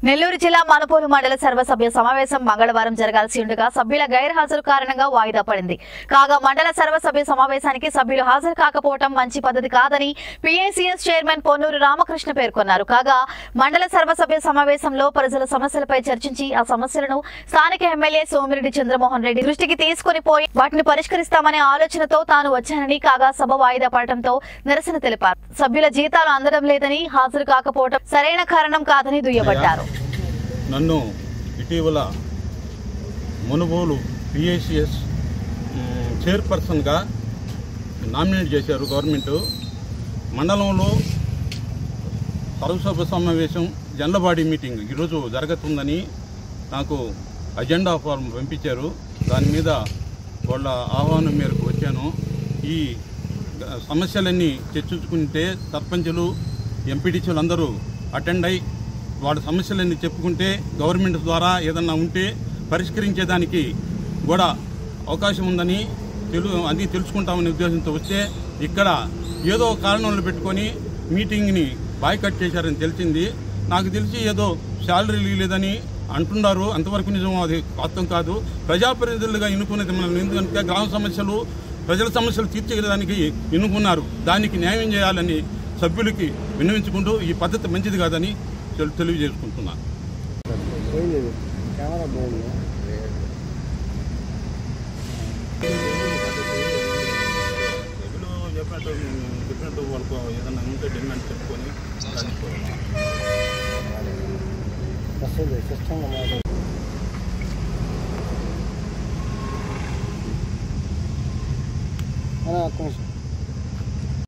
నెల్లూరు జిల్లా మనుపూరు మండల సర్వసభ్య సమావేశం మంగళవారం జరగాల్సి ఉండగా సభ్యుల గైర్హాజరు కారణంగా వాయిదా పడింది. కాగా మండల సర్వసభ్య సమావేశానికి సభ్యులు హాజరు కాకపోవడం మంచి పద్ధతి కాదని పీఏసీఎస్ చైర్మన్ పొన్నూరు రామకృష్ణ పేర్కొన్నారు. కాగా మండల సర్వసభ్య సమావేశంలో ప్రజల సమస్యలపై చర్చించి ఆ సమస్యలను స్థానిక ఎమ్మెల్యే సోమిరెడ్డి చంద్రమోహన్ రెడ్డి దృష్టికి తీసుకుని పోయి వాటిని పరిష్కరిస్తామనే ఆలోచనతో తాను వచ్చానని, కాగా సభ వాయిదా పడటంతో నిరసన తెలిపారు. సభ్యుల జీతాలు అందడం లేదని, హాజరు కాకపోవడం సరైన కారణం కాదని దుయ్యబట్టారు. నన్ను ఇటీవల మునుగోలు పీఏసీఎస్ చైర్పర్సన్గా నామినేట్ చేశారు గవర్నమెంట్. మండలంలో సర్వసభ్య సమావేశం జనరల్ బాడీ మీటింగ్ ఈరోజు జరుగుతుందని నాకు అజెండా ఫార్మ్ పంపించారు. దాని మీద వాళ్ళ ఆహ్వానం మేరకు వచ్చాను. ఈ సమస్యలన్నీ చర్చించుకుంటే సర్పంచులు, ఎంపీటీసీలు అందరూ అటెండ్ అయి వాళ్ళ సమస్యలన్నీ చెప్పుకుంటే గవర్నమెంట్ ద్వారా ఏదన్నా ఉంటే పరిష్కరించేదానికి కూడా అవకాశం ఉందని అది తెలుసుకుంటామనే ఉద్దేశంతో వస్తే ఇక్కడ ఏదో కారణాలు పెట్టుకొని మీటింగ్ని బాయ్కట్ చేశారని తెలిసింది. నాకు తెలిసి ఏదో శాలరీ లేదని అంటున్నారు. అంతవరకు నిజం అది వాస్తవం కాదు. ప్రజాప్రతినిధులుగా ఎన్నుకునేది మనం ఎందుకంటే గ్రామ సమస్యలు, ప్రజల సమస్యలు తీర్చేదానికి ఎన్నుకున్నారు. దానికి న్యాయం చేయాలని సభ్యులకి విన్నవించుకుంటూ ఈ పద్ధతి మంచిది కాదని తెలియజేసుకుంటున్నాను. చెప్పినట్టు వాళ్ళకు ఏదన్నా ఉంటే డిమాండ్ చెప్పుకొని సిస్టమ్